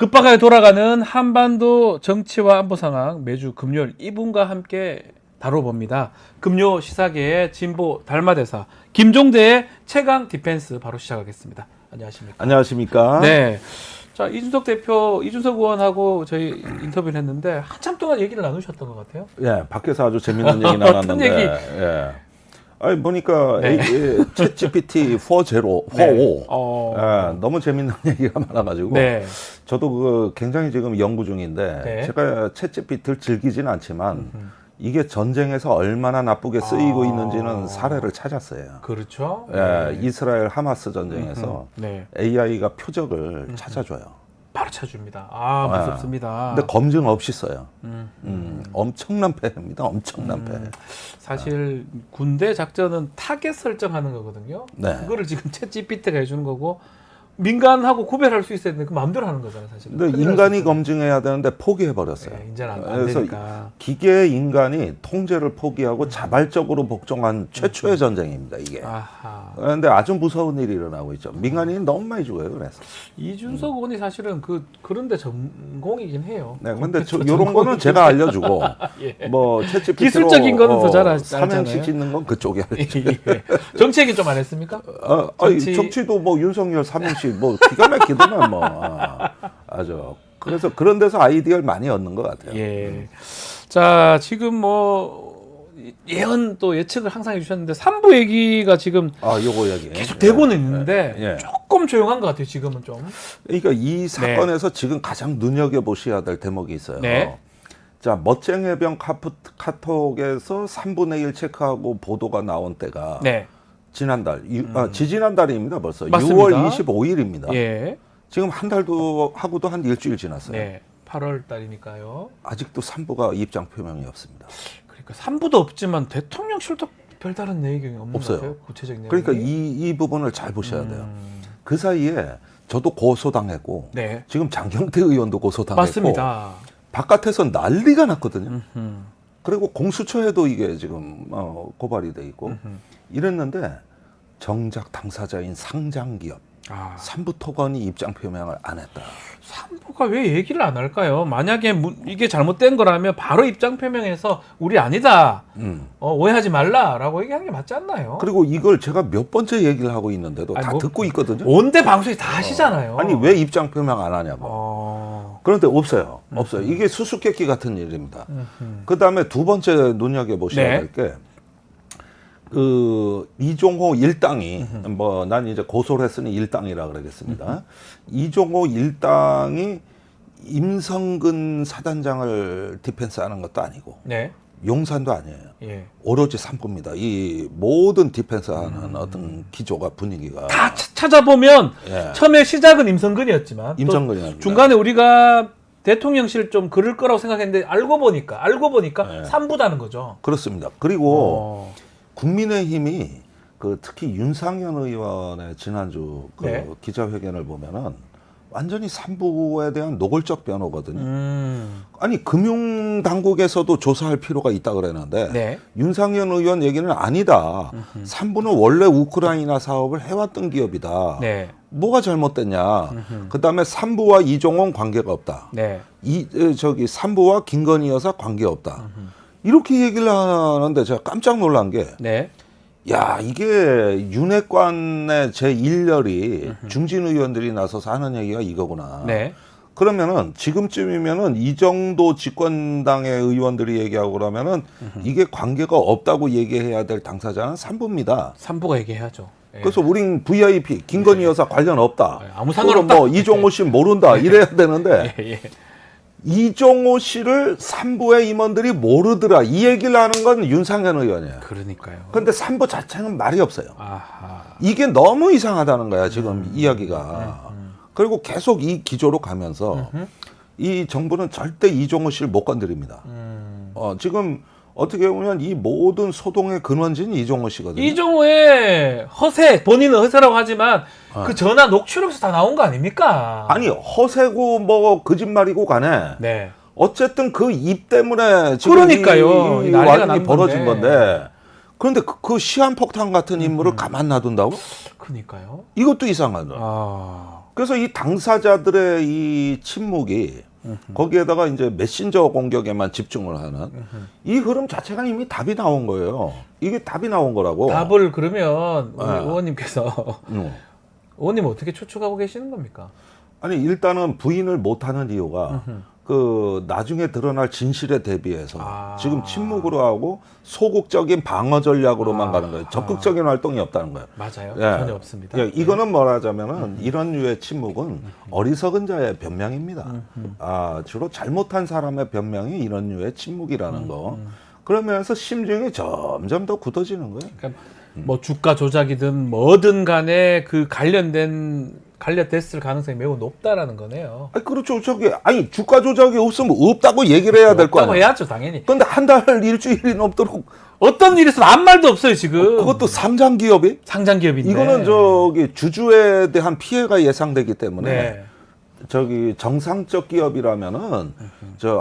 급박하게 돌아가는 한반도 정치와 안보 상황 매주 금요일 이분과 함께 다뤄봅니다. 금요 시사계의 진보 달마대사 김종대의 최강 디펜스 바로 시작하겠습니다. 안녕하십니까? 안녕하십니까? 네. 자, 이준석 대표, 이준석 의원하고 저희 인터뷰를 했는데 한참 동안 얘기를 나누셨던 것 같아요. 예, 밖에서 아주 재밌는 얘기 나눴는데. 어떤 얘기? 예. 아니 보니까 네. 챗GPT 4.0, 4.5 네. 예, 너무 재밌는 얘기가 많아가지고 네. 저도 그 굉장히 지금 연구 중인데 네. 제가 챗GPT를 즐기진 않지만 이게 전쟁에서 얼마나 나쁘게 쓰이고 있는지는 사례를 찾았어요. 그렇죠. 예, 네. 이스라엘 하마스 전쟁에서 네. AI가 표적을 찾아줘요. 바로 쳐줍니다. 아, 무섭습니다. 근데 검증 없이 써요. 엄청난 패입니다. 엄청난 패. 사실 군대 작전은 타겟 설정하는 거거든요. 네. 그거를 지금 챗 GPT가 해주는 거고 민간하고 구별할 수 있어야 되는데 그 마음대로 하는 거잖아요, 사실. 근데 인간이 검증해야 되는데 포기해 버렸어요. 네, 이제는 안 그래서 되니까. 기계 인간이 통제를 포기하고 자발적으로 복종한 최초의 전쟁입니다. 이게. 아하. 그런데 아주 무서운 일이 일어나고 있죠. 민간인이 너무 많이 죽어요. 그래서. 이준석 의원이 사실은 그런데 전공이긴 해요. 네, 근데 컴퓨터 이런 거는 제가 알려주고 예. 뭐 챗GPT로 기술적인 거는 더 잘 삼행시 알잖아요. 짓는 건 그쪽이 알죠. 예. 정치 얘기 좀 안 했습니까? 정치도 뭐 윤석열 삼행시 뭐 기가 막히더만 뭐 아주 그래서 그런 데서 아이디어를 많이 얻는 것 같아요. 예. 자, 지금 뭐 예언 또 예측을 항상 해주셨는데 3부 얘기가 지금 요거 얘기 계속 되고는 있는데 예. 조금 조용한 것 같아요. 지금은 좀. 그러니까 이 사건에서 지금 가장 눈여겨 보셔야 될 대목이 있어요. 네. 자, 멋쟁해병 카톡에서 3분의 1 체크하고 보도가 나온 때가 네. 지난달, 지지난달입니다. 벌써 맞습니다. 6월 25일입니다. 예. 지금 한 달도 하고도 한 일주일 지났어요. 네. 8월 달이니까요. 아직도 3부가 입장 표명이 없습니다. 그러니까 3부도 없지만 대통령실도 별다른 내용이 없는 없어요. 것 같아요. 구체적인 내용. 그러니까 이 부분을 잘 보셔야 돼요. 그 사이에 저도 고소당했고 네. 지금 장경태 의원도 고소당했고 맞습니다. 바깥에서 난리가 났거든요. 음흠. 그리고 공수처에도 이게 지금 고발이 돼 있고 이랬는데 정작 당사자인 상장기업 아, 삼부토건이 입장 표명을 안 했다. 3부가 왜 얘기를 안 할까요? 만약에 이게 잘못된 거라면 바로 입장 표명해서 우리 아니다. 오해하지 말라라고 얘기하는 게 맞지 않나요? 그리고 이걸 제가 몇 번째 얘기를 하고 있는데도 아니, 다 뭐, 듣고 있거든요. 온데 방송이 다 하시잖아요. 아니 왜 입장 표명 안 하냐고. 그런데 없어요. 없어요. 이게 수수께끼 같은 일입니다. 그 다음에 두 번째 눈여겨 보셔야 네. 될 게 그 이종호 일당이 뭐 난 이제 고소를 했으니 일당이라 그러겠습니다. 이종호 일당이 임성근 사단장을 디펜스하는 것도 아니고 네. 용산도 아니에요. 예. 오로지 삼부입니다. 이 모든 디펜스하는 어떤 기조가 분위기가 다 찾아보면 예. 처음에 시작은 임성근이었지만 또 임성근이었습니다. 중간에 우리가 대통령실 좀 그럴 거라고 생각했는데 알고 보니까 예. 3부다는 거죠. 그렇습니다. 그리고 국민의힘이 그 특히 윤상현 의원의 지난주 그 네. 기자회견을 보면은 완전히 삼부에 대한 노골적 변호거든요. 아니 금융당국에서도 조사할 필요가 있다 그랬는데 네. 윤상현 의원 얘기는 아니다. 삼부는 원래 우크라이나 사업을 해왔던 기업이다. 네. 뭐가 잘못됐냐. 그다음에 삼부와 이종원 관계가 없다. 네. 삼부와 김건희 여사 관계 없다. 이렇게 얘기를 하는데 제가 깜짝 놀란 게 네. 야, 이게 윤핵관의 제1열이 중진 의원들이 나서서 하는 얘기가 이거구나. 네. 그러면은 지금쯤이면은 이 정도 집권당의 의원들이 얘기하고 그러면은 이게 관계가 없다고 얘기해야 될 당사자는 삼부입니다. 3부가 얘기해야죠. 예. 그래서 우린 VIP 김건희 여사 관련 없다. 아무 상관없다. 뭐 이종호 씨 모른다. 이래야 되는데 예, 예. 이종호 씨를 삼부의 임원들이 모르더라. 이 얘기를 하는 건 윤상현 의원이에요. 그러니까요. 근데 삼부 자체는 말이 없어요. 아하. 이게 너무 이상하다는 거야, 지금 이야기가. 그리고 계속 이 기조로 가면서 이 정부는 절대 이종호 씨를 못 건드립니다. 지금 어떻게 보면 이 모든 소동의 근원지는 이종호 씨거든요. 이종호의 허세, 본인은 허세라고 하지만 그 전화 녹취록에서 다 나온 거 아닙니까? 아니, 허세고 뭐 거짓말이고 간에 네. 어쨌든 그 입 때문에 지금 그러니까요. 이 난리가 와중이 난 벌어진 건데. 건데 그런데 그 시한폭탄 같은 인물을 가만 놔둔다고? 그러니까요. 이것도 이상하다. 아. 그래서 이 당사자들의 이 침묵이 거기에다가 이제 메신저 공격에만 집중을 하는 이 흐름 자체가 이미 답이 나온 거예요. 이게 답이 나온 거라고. 답을 그러면 우리 네. 의원님께서 의원님 어떻게 추측하고 계시는 겁니까? 아니 일단은 부인을 못하는 이유가 그 나중에 드러날 진실에 대비해서 지금 침묵으로 하고 소극적인 방어 전략으로만 가는 거예요. 적극적인 활동이 없다는 거예요. 맞아요. 예. 전혀 없습니다. 예, 이거는 뭐라자면은 이런 류의 침묵은 어리석은 자의 변명입니다. 주로 잘못한 사람의 변명이 이런 류의 침묵이라는 거. 그러면서 심증이 점점 더 굳어지는 거예요. 그러니까 뭐 주가 조작이든 뭐든 간에 그 관련됐을 가능성이 매우 높다라는 거네요. 아니, 그렇죠. 아니 주가 조작이 없으면 없다고 얘기를 해야 될 거 없다고 아니에요. 해야죠, 당연히. 근데 한 달 일주일이 넘도록 어떤 일이 있어도 아무 말도 없어요, 지금. 그것도 상장 기업이 상장 기업인데. 이거는 주주에 대한 피해가 예상되기 때문에 네. 정상적 기업이라면은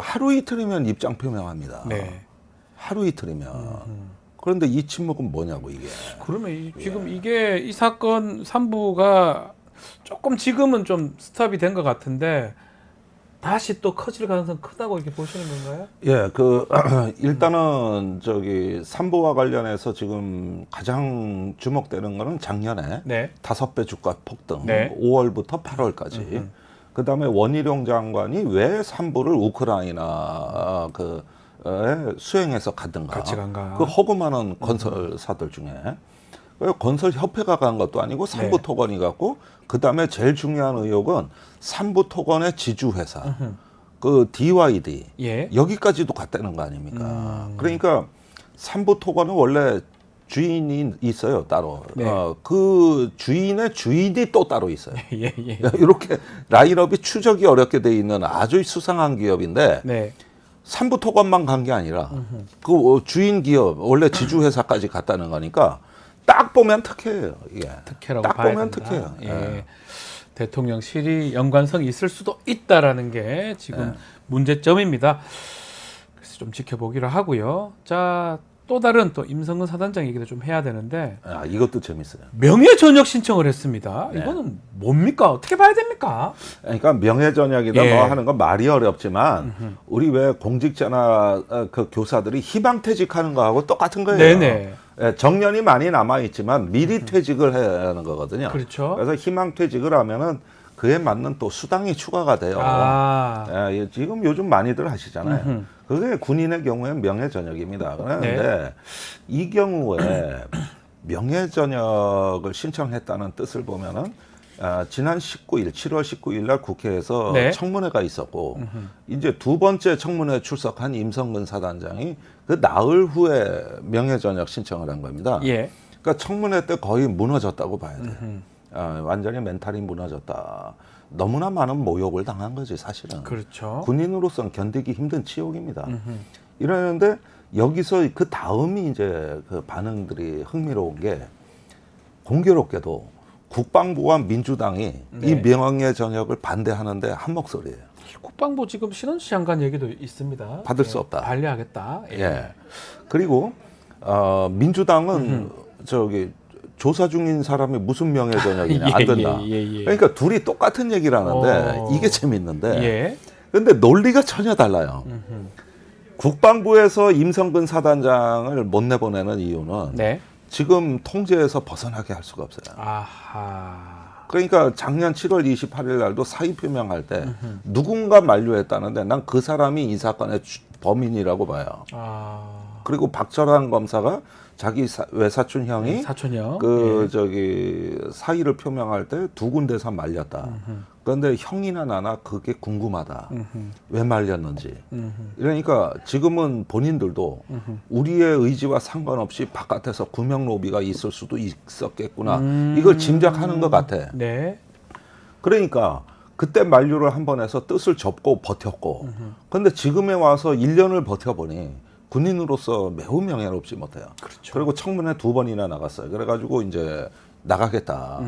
하루 이틀이면 입장 표명합니다. 네. 하루 이틀이면. 그런데 이 침묵은 뭐냐고 이게. 그러면 지금 이 사건 3부가 조금 지금은 좀 스탑이 된 것 같은데 다시 또 커질 가능성 크다고 이렇게 보시는 건가요? 예, 일단은 3부와 관련해서 지금 가장 주목되는 거는 작년에 네. 5배 주가 폭등, 네. 5월부터 8월까지. 그 다음에 원희룡 장관이 왜 3부를 우크라이나 수행해서 갔는가. 같이 간가. 그 허구 많은 건설사들 중에. 건설협회가 간 것도 아니고 삼부 네. 토건이 갔고, 그 다음에 제일 중요한 의혹은 삼부 토건의 지주회사, 그 DYD, 예. 여기까지도 갔다는 거 아닙니까? 그러니까 삼부 토건은 원래 주인이 있어요, 따로. 네. 그 주인의 주인이 또 따로 있어요. 예, 예. 이렇게 라인업이 추적이 어렵게 돼 있는 아주 수상한 기업인데, 네. 삼부 토건만 간 게 아니라 그 주인 기업 원래 지주 회사까지 갔다는 거니까 딱 보면 특혜예요. 이게 특혜라고 딱 봐야 보면 된다. 특혜예요. 예. 예. 대통령실이 연관성이 있을 수도 있다라는 게 지금 네. 문제점입니다. 그래서 좀 지켜보기로 하고요. 자, 또 다른 또 임성근 사단장 얘기도 좀 해야 되는데 이것도 재밌어요. 명예 전역 신청을 했습니다. 네. 이거는 뭡니까? 어떻게 봐야 됩니까? 그러니까 명예 전역이다 예. 뭐 하는 건 말이 어렵지만 우리 왜 공직자나 그 교사들이 희망퇴직하는 거하고 똑같은 거예요. 네네. 예, 정년이 많이 남아 있지만 미리 퇴직을 해야 하는 거거든요. 그렇죠. 그래서 희망퇴직을 하면은 그에 맞는 또 수당이 추가가 돼요. 예, 지금 요즘 많이들 하시잖아요. 그게 군인의 경우엔 명예전역입니다. 그런데 네. 이 경우에 명예전역을 신청했다는 뜻을 보면은 지난 7월 19일 날 국회에서 네. 청문회가 있었고 이제 두 번째 청문회에 출석한 임성근 사단장이 그 나흘 후에 명예전역 신청을 한 겁니다. 예. 그러니까 청문회 때 거의 무너졌다고 봐야 돼요. 완전히 멘탈이 무너졌다. 너무나 많은 모욕을 당한 거지 사실은. 그렇죠. 군인으로서는 견디기 힘든 치욕입니다. 이러는데 여기서 그 다음이 이제 그 반응들이 흥미로운 게 공교롭게도 국방부와 민주당이 네. 이 명예 전역을 반대하는데 한 목소리예요. 국방부 지금 신원식 장관 얘기도 있습니다. 받을 수 없다. 반려하겠다. 예. 그리고 민주당은 조사 중인 사람이 무슨 명예 전역이냐 안 된다. 예. 그러니까 둘이 똑같은 얘기를 하는데 이게 재밌는데 예. 근데 논리가 전혀 달라요. 국방부에서 임성근 사단장을 못 내보내는 이유는 네. 지금 통제에서 벗어나게 할 수가 없어요. 아하. 그러니까 작년 7월 28일 날도 사의 표명할 때 누군가 만류했다는데 난 그 사람이 이 사건의 범인이라고 봐요. 그리고 박철환 검사가 자기 외사촌 형이 사촌형. 사의를 표명할 때 두 군데서 말렸다. 그런데 형이나 나나 그게 궁금하다. 왜 말렸는지. 그러니까 지금은 본인들도 우리의 의지와 상관없이 바깥에서 구명 로비가 있을 수도 있었겠구나. 이걸 짐작하는 것 같아. 네. 그러니까 그때 만류를 한 번 해서 뜻을 접고 버텼고. 그런데 지금에 와서 1년을 버텨보니 군인으로서 매우 명예롭지 못해요. 그렇죠. 그리고 청문회 2번이나 나갔어요. 그래가지고 이제 나가겠다.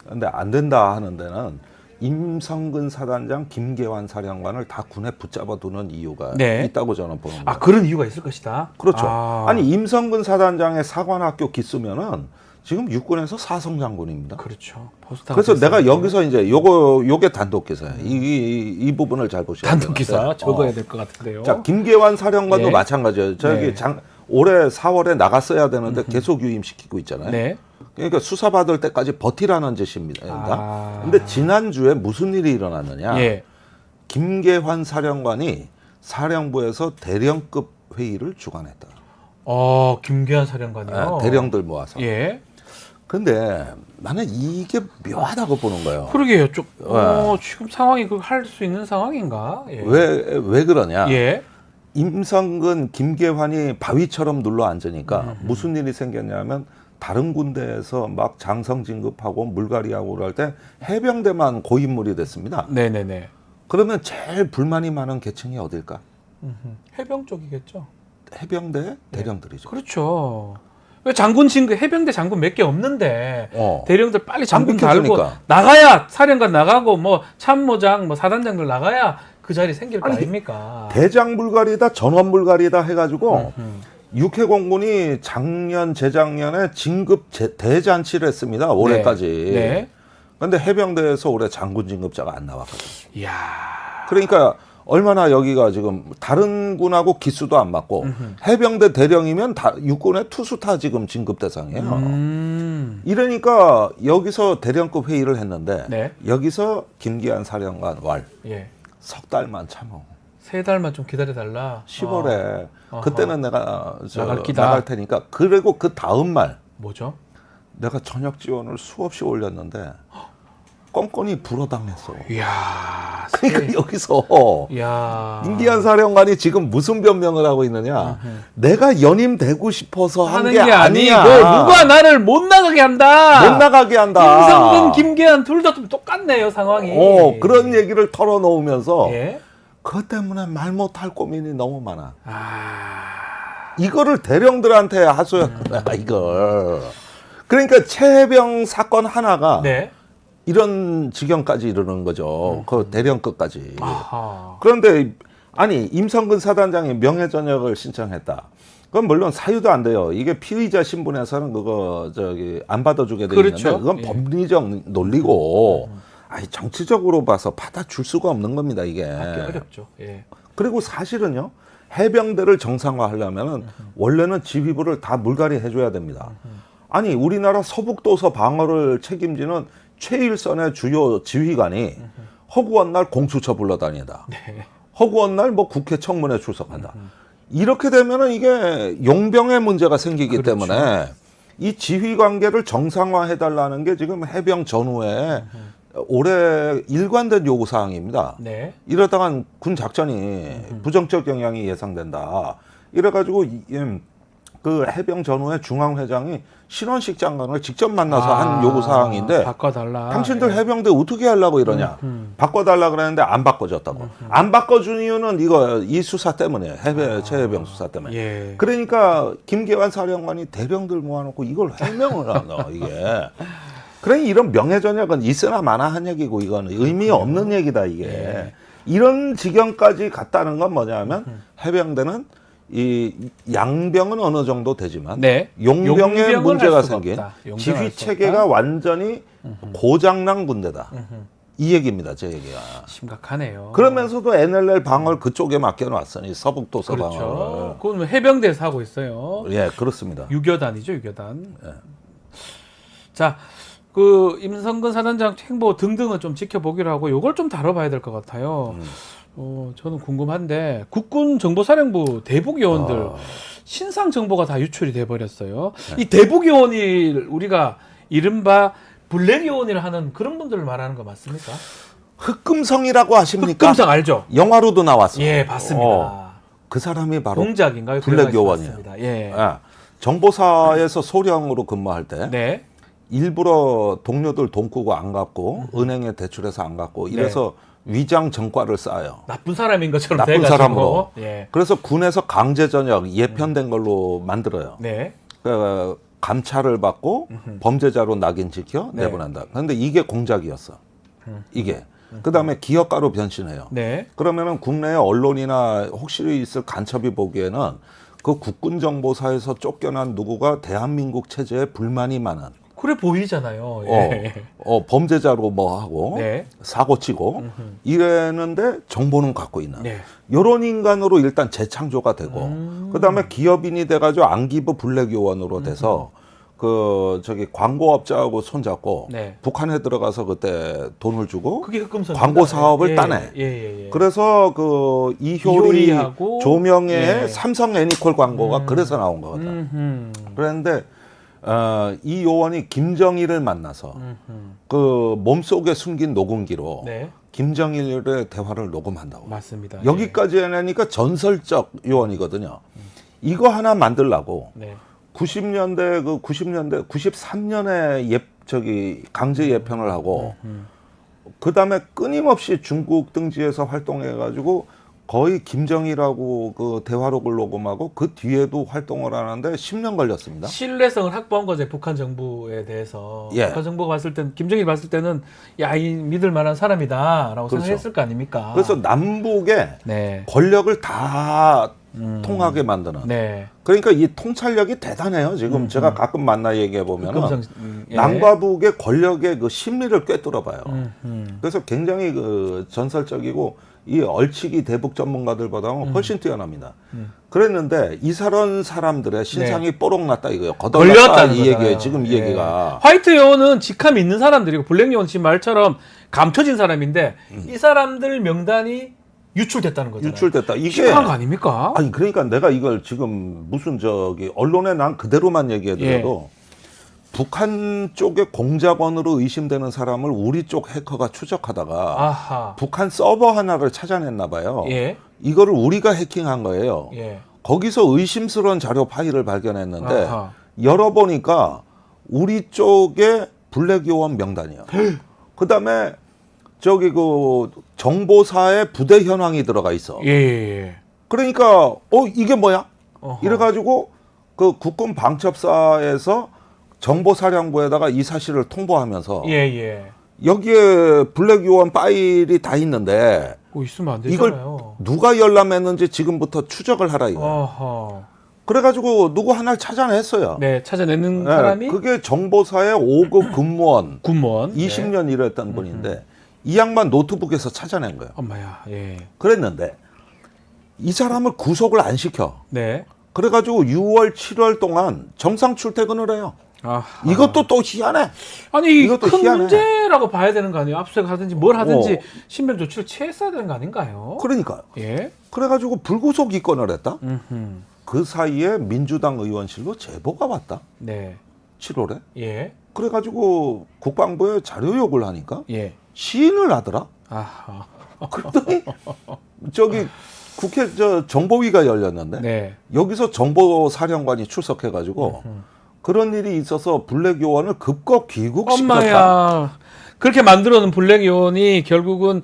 근데 안 된다 하는 데는 임성근 사단장, 김계환 사령관을 다 군에 붙잡아 두는 이유가 네. 있다고 저는 보는 거예요. 그런 이유가 있을 것이다. 그렇죠. 아니 임성근 사단장의 사관학교 기수면은 지금 육군에서 사성 장군입니다. 그렇죠. 포스터가 그래서 내가 됐었는데. 여기서 이제 요게 단독 기사예요. 이 부분을 잘 보셔야 돼요. 단독 기사 적어야 될 것 같은데요. 자, 김계환 사령관도 네. 마찬가지예요. 저기 네. 올해 4월에 나갔어야 되는데 계속 유임시키고 있잖아요. 네. 그러니까 수사받을 때까지 버티라는 짓입니다. 아. 근데 지난주에 무슨 일이 일어났느냐? 예. 김계환 사령관이 사령부에서 대령급 회의를 주관했다. 김계환 사령관이요. 대령들 모아서. 예. 근데 나는 이게 묘하다고 보는 거예요. 그러게요. 지금 상황이 그 할 수 있는 상황인가? 예. 왜 그러냐? 예. 임성근, 김계환이 바위처럼 눌러 앉으니까 무슨 일이 생겼냐면 다른 군대에서 막 장성 진급하고 물갈이하고 그럴 때 해병대만 고인물이 됐습니다. 네네네. 그러면 제일 불만이 많은 계층이 어딜까? 해병 쪽이겠죠. 해병대 대령들이죠. 그렇죠. 왜 장군 진급 해병대 장군 몇 개 없는데 대령들 빨리 장군 안 달고 비켜주니까. 나가야 사령관 나가고 뭐 참모장 뭐 사단장들 나가야 그 자리 생길 거 아닙니까? 대장 불갈이다, 전원 불갈이다 해가지고 육해공군이 작년, 재작년에 진급 대잔치를 했습니다. 올해까지. 네. 근데 해병대에서 올해 장군 진급자가 안 나왔거든요. 이야. 그러니까 얼마나 여기가 지금 다른 군하고 기수도 안 맞고 해병대 대령이면 육군의 투수타 지금 진급 대상이에요. 이러니까 여기서 대령급 회의를 했는데 네. 여기서 김기환 사령관 예. 석 달만 참어. 3달만 좀 기다려 달라. 10월에 그때는 내가 나갈 기다. 나갈 테니까. 그리고 그 다음 말 뭐죠? 내가 전역 지원을 수없이 올렸는데 껌껌이 불어당했어. 이야. 그러니까 여기서 이야. 김기환 사령관이 지금 무슨 변명을 하고 있느냐? 내가 연임 되고 싶어서 한 하는 게 게 아니야. 아니고 누가 나를 못 나가게 한다. 못 나가게 한다. 임성근, 김계환 둘 다 좀 똑같네요 상황이. 그런 얘기를 털어놓으면서 예. 그것 때문에 말 못할 고민이 너무 많아. 아. 이거를 대령들한테 하소연 거야 이걸. 그러니까 최해병 사건 하나가 네. 이런 지경까지 이르는 거죠. 그 대령급까지. 아하. 그런데 아니 임성근 사단장이 명예전역을 신청했다. 그건 물론 사유도 안 돼요. 이게 피의자 신분에서는 그거 안 받아주게 돼 그렇죠. 있는데 그건 예. 법리적 논리고 아니 정치적으로 봐서 받아줄 수가 없는 겁니다 이게. 받기 어렵죠. 예. 그리고 사실은요 해병대를 정상화하려면은 원래는 지휘부를 다 물갈이 해줘야 됩니다. 아니 우리나라 서북도서 방어를 책임지는 최일선의 주요 지휘관이 허구한 날 공수처 불러다니다. 네. 허구한 날 뭐 국회 청문회 출석한다. 이렇게 되면은 이게 용병의 문제가 생기기 그렇죠. 때문에 이 지휘 관계를 정상화해달라는 게 지금 해병 전후에 올해 일관된 요구 사항입니다. 네. 이러다간 군 작전이 부정적 영향이 예상된다. 이래가지고 그 해병 전후의 중앙회장이 신원식 장관을 직접 만나서 한 요구 사항인데 바꿔달라. 당신들 해병대 어떻게 하려고 이러냐. 바꿔달라 그랬는데 안 바꿔줬다고. 안 바꿔준 이유는 이 수사 때문에 최해병 수사 때문에. 예. 그러니까 김계환 사령관이 대령들 모아놓고 이걸 해명을 하나 이게. 그래 이런 명예전역은 있으나 마나한 얘기고 이거는 의미 없는 얘기다 이게. 예. 이런 지경까지 갔다는 건 뭐냐면 해병대는 이 양병은 어느 정도 되지만 네. 용병에 용병을 문제가 할 수가 생긴 없다. 용병을 할 지휘 수 체계가 없다. 완전히 고장난 군대다. 이 얘기입니다, 제 얘기가. 심각하네요. 그러면서도 NLL 방어를 그쪽에 맡겨놨으니 서북도서 방어를. 그렇죠. 그건 뭐 해병대에서 하고 있어요. 예, 그렇습니다. 유교단이죠, 유교단. 자, 그 임성근 사단장 행보 등등은 좀 지켜보기로 하고 요걸 좀 다뤄봐야 될 것 같아요. 저는 궁금한데 국군 정보사령부 대북 요원들 신상 정보가 다 유출이 돼 버렸어요. 이 대북 요원이 우리가 이른바 블랙 요원이라 하는 그런 분들을 말하는 거 맞습니까? 흑금성이라고 아십니까? 흑금성 알죠? 영화로도 나왔어요. 예, 봤습니다. 그 사람이 바로 공작인가요? 블랙 요원이에요. 맞습니다. 예. 예, 정보사에서 소령으로 근무할 때 네. 일부러 동료들 돈 꾸고 안 갚고 은행에 대출해서 안 갚고 이래서 위장 전과를 쌓아요. 나쁜 사람인 것처럼 나쁜 돼가지고. 사람으로. 예. 그래서 군에서 강제 전역 예편된 걸로 만들어요. 네. 그러니까 감찰을 받고 범죄자로 낙인 찍혀 네. 내보낸다. 그런데 이게 공작이었어. 이게. 그다음에 기업가로 변신해요. 네. 그러면은 국내 언론이나 혹시 있을 간첩이 보기에는 그 국군정보사에서 쫓겨난 누구가 대한민국 체제에 불만이 많은 그래 보이잖아요. 예. 범죄자로 뭐 하고 네. 사고 치고 이랬는데 정보는 갖고 있는 네. 이런 인간으로 일단 재창조가 되고 그다음에 기업인이 돼가지고 안기부 블랙 요원으로 돼서 광고업자하고 손잡고 네. 북한에 들어가서 그때 돈을 주고 그게 흑금성 광고 사업을 따내. 그래서 이효리 이효리하고 조명의 예. 삼성 애니콜 광고가 그래서 나온 거거든. 그런데 이 요원이 김정일을 만나서 그 몸속에 숨긴 녹음기로 네. 김정일의 대화를 녹음한다고. 맞습니다. 여기까지 해내니까 전설적 요원이거든요. 이거 하나 만들라고 네. 93년에 강제 예편을 하고 그다음에 끊임없이 중국 등지에서 활동해가지고 거의 김정일하고 그 대화록을 녹음하고 그 뒤에도 활동을 하는데 10년 걸렸습니다. 신뢰성을 확보한 거죠. 북한 정부에 대해서. 예. 북한 정부가 봤을 땐 김정일 봤을 때는 야, 이 믿을 만한 사람이다라고 그렇죠. 생각했을 거 아닙니까? 그래서 남북의 네. 권력을 다 통하게 만드는. 네. 그러니까 이 통찰력이 대단해요. 지금 제가 가끔 만나 얘기해 보면 예. 남과 북의 권력의 그 심리를 꿰뚫어봐요. 그래서 굉장히 그 전설적이고 이 얼치기 대북 전문가들보다는 훨씬 뛰어납니다. 그랬는데 이런 사람들의 신상이 뽀록났다 이거예요. 거덜났다 걸렸다는 이 거잖아요. 얘기예요. 지금 이 예. 얘기가. 화이트 요원은 직함 있는 사람들이고 블랙 요원 지금 말처럼 감춰진 사람인데 이 사람들 명단이 유출됐다는 거잖아요. 유출됐다. 이게 심각한 거 아닙니까? 아니 그러니까 내가 이걸 지금 무슨 언론에 난 그대로만 얘기해도 북한 쪽의 공작원으로 의심되는 사람을 우리 쪽 해커가 추적하다가 아하. 북한 서버 하나를 찾아냈나 봐요. 예. 이거를 우리가 해킹한 거예요. 예. 거기서 의심스러운 자료 파일을 발견했는데 아하. 열어보니까 우리 쪽에 블랙 요원 명단이야. 그다음에 정보사의 부대 현황이 들어가 있어. 예. 그러니까 이게 뭐야? 어허. 이래가지고 그 국군 방첩사에서 정보사령부에다가 이 사실을 통보하면서 예. 여기에 블랙 요원 파일이 다 있는데 뭐 있으면 안 이걸 되잖아요. 누가 열람했는지 지금부터 추적을 하라 이거. 어허. 그래가지고 누구 하나를 찾아냈어요. 네, 찾아내는 네, 사람이 그게 정보사의 5급 군무원 군무원. 20년 일했던 분인데 이 양반 노트북에서 찾아낸 거예요. 엄마야. 예. 그랬는데 이 사람을 구속을 안 시켜. 네. 그래가지고 6월, 7월 동안 정상 출퇴근을 해요. 아하. 이것도 또 희한해. 아니 이것도 큰 희한해. 문제라고 봐야 되는 거 아니에요? 압수수색하든지 뭘 하든지 신변 조치를 취했어야 되는 거 아닌가요? 그러니까요. 예. 그래가지고 불구속 입건을 했다. 음흠. 그 사이에 민주당 의원실로 제보가 왔다. 네. 7월에. 예. 그래가지고 국방부에 자료 요구를 하니까 예. 시인을 하더라. 아하. 그랬더니 국회 정보위가 열렸는데 네. 여기서 정보사령관이 출석해가지고 그런 일이 있어서 블랙 요원을 급거 귀국시켰다. 엄마야. 그렇게 만들어놓은 블랙 요원이 결국은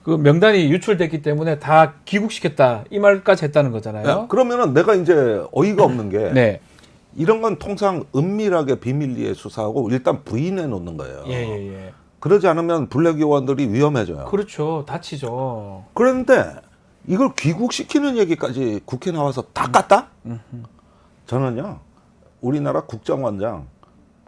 그 명단이 유출됐기 때문에 다 귀국시켰다. 이 말까지 했다는 거잖아요. 네, 그러면은 내가 이제 어이가 없는 게 네. 이런 건 통상 은밀하게 비밀리에 수사하고 일단 부인해 놓는 거예요. 예. 그러지 않으면 블랙 요원들이 위험해져요. 그렇죠. 다치죠. 그런데 이걸 귀국시키는 얘기까지 국회 나와서 다 깠다? 저는요, 우리나라 국정원장,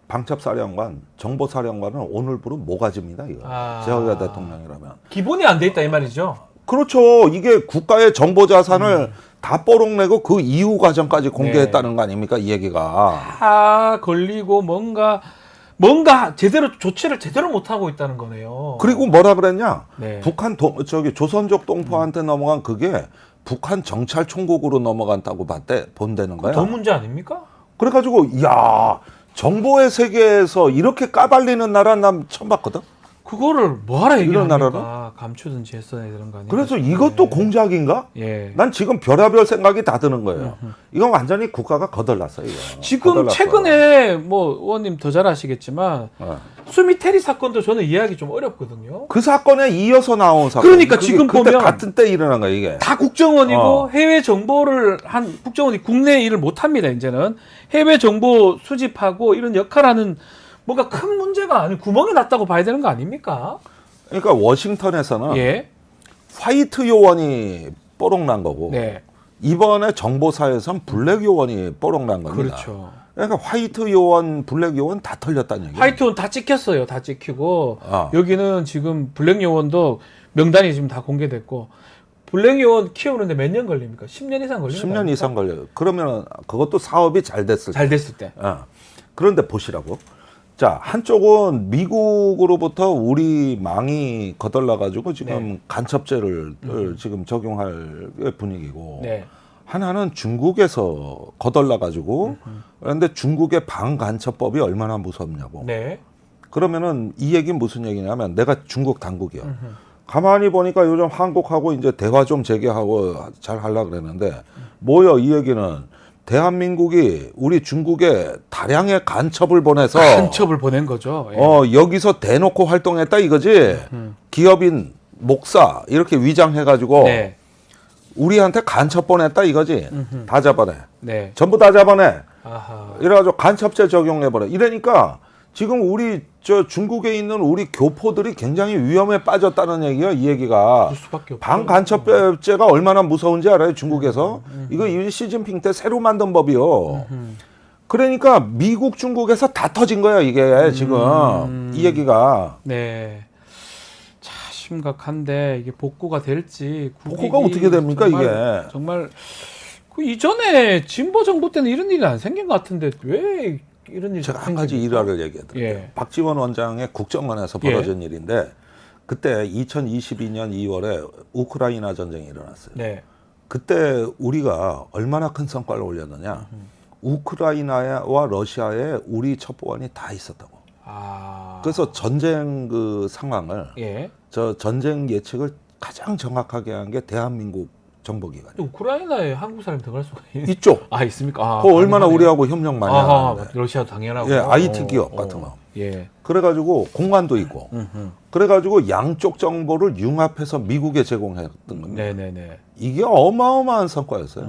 방첩사령관, 정보사령관은 오늘부로 모가지입니다. 이거. 제가 대통령이라면. 기본이 안 돼 있다 이 말이죠. 그렇죠. 이게 국가의 정보 자산을 다 뽀록내고 그 이후 과정까지 공개했다는 거 아닙니까? 이 얘기가. 다 걸리고 뭔가 제대로 조치를 제대로 못 하고 있다는 거네요. 그리고 뭐라 그랬냐? 네. 북한 조선족 동포한테 넘어간 그게 북한 정찰총국으로 넘어간다고 본다는 거야. 더 문제 아닙니까? 그래가지고 야 정보의 세계에서 이렇게 까발리는 나라 난 처음 봤거든. 그거를 뭐하라 이런 얘기합니까? 감추든지 했어야 되는 거 아니에요? 그래서 이것도 공작인가? 예. 난 지금 별의별 생각이 다 드는 거예요. 이건 완전히 국가가 거덜났어요. 이거. 지금 거덜났어. 최근에 뭐 의원님 더 잘 아시겠지만 수미테리 사건도 저는 이해하기 좀 어렵거든요. 그 사건에 이어서 나온 사건. 그러니까 지금 그때 보면 같은 때 일어난 거야 이게. 다 국정원이고 해외 정보를 한 국정원이 국내 일을 못 합니다. 이제는 해외 정보 수집하고 이런 역할하는 뭔가 큰 문제가 아니 구멍이 났다고 봐야 되는 거 아닙니까? 그러니까 워싱턴에서는 예. 화이트 요원이 뽀록 난 거고 네. 이번에 정보사에선 블랙 요원이 뽀록난 겁니다. 그렇죠. 그러니까 화이트 요원, 블랙 요원 다 털렸다는 얘기예요. 화이트 요원 다 찍혔어요. 다 찍히고 아. 여기는 지금 블랙 요원도 명단이 지금 다 공개됐고 블랙 요원 키우는데 몇 년 걸립니까? 10년 이상 걸리는 10년 이상 걸려요. 그러면 그것도 사업이 잘 됐을 때. 잘 됐을 때. 그런데 보시라고. 자, 한쪽은 미국으로부터 우리 망이 거덜나가지고 지금 간첩죄를 지금 적용할 분위기고, 네. 하나는 중국에서 거덜나가지고, 그런데 중국의 방간첩법이 얼마나 무섭냐고. 네. 그러면은 이 얘기는 무슨 얘기냐면 내가 중국 당국이요. 가만히 보니까 요즘 한국하고 이제 대화 좀 재개하고 잘 하려고 그랬는데 뭐요? 이 얘기는 대한민국이 우리 중국에 다량의 간첩을 보내서 간첩을 보낸 거죠. 예. 여기서 대놓고 활동했다 이거지. 기업인 목사 이렇게 위장해가지고 네. 우리한테 간첩 보냈다 이거지. 다 잡아내. 네. 전부 다 잡아내. 아하. 이래가지고 간첩죄 적용해버려. 이러니까 지금 우리 저 중국에 있는 우리 교포들이 굉장히 위험에 빠졌다는 얘기예요. 이 얘기가. 그럴 수밖에 없죠. 방간첩죄가 얼마나 무서운지 알아요? 중국에서. 이거 이 시진핑 때 새로 만든 법이요. 그러니까 미국, 중국에서 다 터진 거야 이게 지금. 이 얘기가. 네. 자, 심각한데 이게 복구가 될지. 복구가 어떻게 됩니까, 이게? 정말 그 이전에 진보 정부 때는 이런 일이 안 생긴 것 같은데 왜 이런 일이 제가 한 가지 일화를 얘기해드릴게요. 예. 박지원 원장의 국정원에서 벌어진 일인데 그때 2022년 2월에 우크라이나 전쟁이 일어났어요. 네. 그때 우리가 얼마나 큰 성과를 올렸느냐. 우크라이나와 러시아에 우리 첩보원이 다 있었다고. 아. 그래서 전쟁 그 상황을 예. 저 전쟁 예측을 가장 정확하게 한 게 대한민국 정보기관이에요. 우크라이나에 한국 사람이 들어갈 수가 이쪽. 있습니까? 아, 그 얼마나 가능하네요. 우리하고 협력 많이 하는데. 러시아도 당연하고. 예, IT 기업 같은 거. 예. 그래가지고 공관도 있고. 그래가지고 양쪽 정보를 융합해서 미국에 제공했던 겁니다. 네네네. 이게 어마어마한 성과였어요.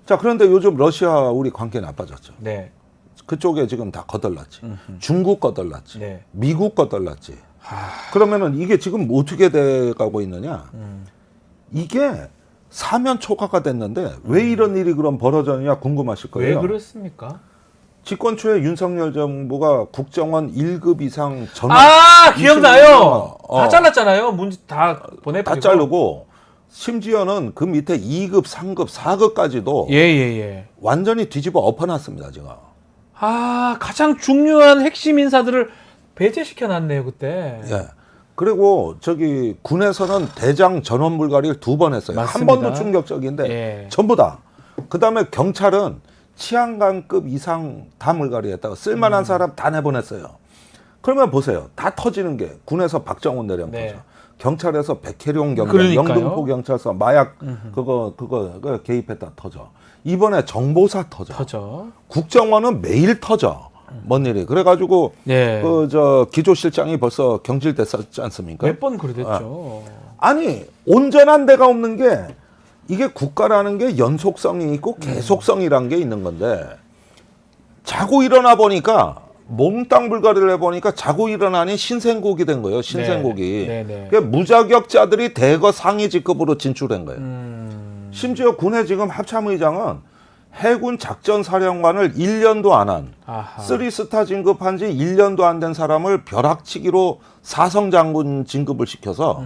자, 그런데 요즘 러시아 우리 관계 나빠졌죠. 네. 그쪽에 지금 다 거덜났지. 중국 거덜났지. 네. 미국 거덜났지. 그러면은 이게 지금 어떻게 돼가고 있느냐? 이게 사면 초과가 됐는데 왜 이런 일이 그럼 벌어졌느냐 궁금하실 거예요. 왜 그렇습니까? 집권 초에 윤석열 정부가 국정원 1급 이상 전원 기억나요. 다 잘랐잖아요. 문제 다 보내버리고. 다 자르고 심지어는 그 밑에 2급, 3급, 4급까지도 예. 완전히 뒤집어 엎어놨습니다, 지금. 가장 중요한 핵심 인사들을 배제시켜 놨네요, 그때. 예. 그리고 저기 군에서는 대장 전원 불가리를 2번 했어요. 맞습니다. 한 번도 충격적인데 예. 전부 다. 그다음에 경찰은 치안관급 이상 다 물갈이했다가 쓸만한 사람 다 내보냈어요. 그러면 보세요. 다 터지는 게 군에서 박정훈 대령 네. 터져. 경찰에서 백혜룡 경장, 그러니까요. 영등포 경찰서 마약 그거 개입했다 터져. 이번에 정보사 터져. 국정원은 매일 터져. 뭔 일이. 그래가지고 네. 저 기조실장이 벌써 경질됐었지 않습니까? 몇 번 그러됐죠. 아니 온전한 데가 없는 게 이게 국가라는 게 연속성이 있고 계속성이란 게 있는 건데 자고 일어나 보니까 몽땅 불가리를 해보니까 자고 일어나니 신생국이 된 거예요. 신생국이. 네. 그러니까 무자격자들이 대거 상위 직급으로 진출한 거예요. 심지어 군의 지금 합참의장은 해군 작전사령관을 1년도 안 한, 3스타 진급한 지 1년도 안 된 사람을 벼락치기로 사성장군 진급을 시켜서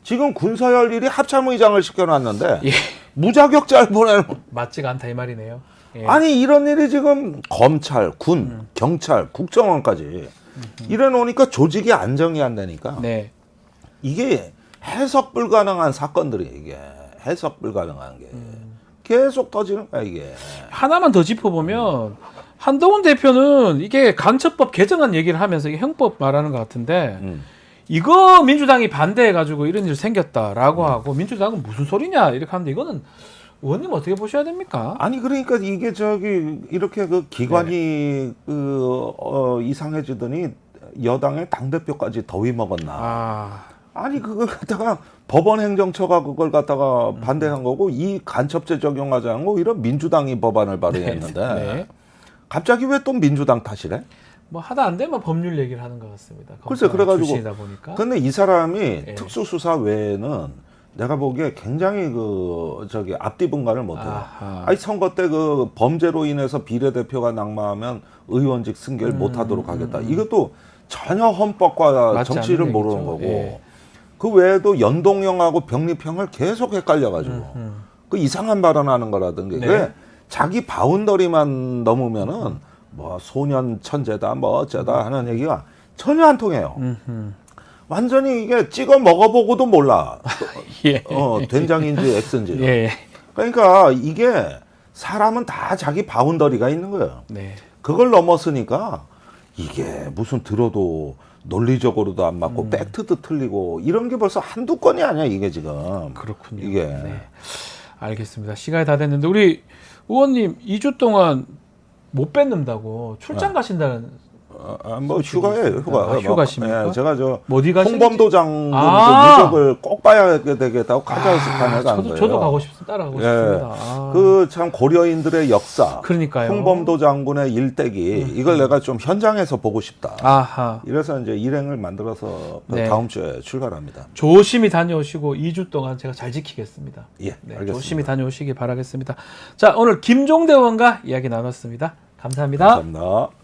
지금 군서열 일이 합참의장을 시켜놨는데 무자격자를 보내는. 맞지가 않다 이 말이네요. 예. 아니 이런 일이 지금 검찰, 군, 경찰, 국정원까지 이래 놓으니까 조직이 안정이 안 되니까 네. 이게 해석 불가능한 사건들이 이게 해석 불가능한 게 계속 터지는 거야 이게. 하나만 더 짚어보면 한동훈 대표는 이게 간첩법 개정안 얘기를 하면서 이게 형법 말하는 것 같은데 이거 민주당이 반대해가지고 이런 일 생겼다라고 하고 민주당은 무슨 소리냐 이렇게 하는데 이거는 의원님 어떻게 보셔야 됩니까? 아니 그러니까 이게 저기 이렇게 그 기관이 이상해지더니 여당의 당대표까지 더위 먹었나. 아니 그걸 갖다가 법원 행정처가 그걸 갖다가 반대한 거고 이 간첩죄 적용하자고 이런 민주당이 법안을 발의했는데 네. 갑자기 왜 또 민주당 탓이래? 뭐 하다 안 되면 법률 얘기를 하는 것 같습니다. 글쎄 그래가지고 출신이다 보니까. 근데 이 사람이 네. 특수수사 외에는 내가 보기에 굉장히 그 저기 앞뒤 분간을 못해요. 아하. 아니 선거 때 그 범죄로 인해서 비례대표가 낙마하면 의원직 승계를 못하도록 하겠다. 이것도 전혀 헌법과 맞지 정치를 않는 모르는 얘기죠. 거고. 예. 그 외에도 연동형하고 병립형을 계속 헷갈려가지고 그 이상한 발언하는 거라든가 네. 왜 자기 바운더리만 넘으면은 뭐 소년 천재다 뭐 어쩌다 하는 얘기가 전혀 안 통해요. 완전히 이게 찍어 먹어보고도 몰라. 예. 된장인지 X인지. 예. 그러니까 이게 사람은 다 자기 바운더리가 있는 거예요. 네. 그걸 넘었으니까 이게 무슨 들어도 논리적으로도 안 맞고 팩트도 틀리고 이런 게 벌써 한두 건이 아니야 이게 지금. 그렇군요. 이게. 네. 알겠습니다. 시간이 다 됐는데 우리 의원님 2주 동안 못 뵙는다고 출장 가신다는 뭐 휴가예요, 휴가. 아, 휴가십니까? 예, 제가 저 뭐 어디 가시는지? 홍범도 장군 아. 유적을 꼭 봐야 되겠다고 카자흐스탄에 간 거예요. 저도 가고 싶습니다. 따라가고 싶습니다. 아. 그 참 고려인들의 역사, 그러니까요. 홍범도 장군의 일대기 이걸 내가 좀 현장에서 보고 싶다. 아하. 이래서 이제 일행을 만들어서 그 네. 다음 주에 출발합니다. 조심히 다녀오시고 2주 동안 제가 잘 지키겠습니다. 예, 네, 알겠습니다. 조심히 다녀오시기 바라겠습니다. 자, 오늘 김종대 의원과 이야기 나눴습니다. 감사합니다. 감사합니다.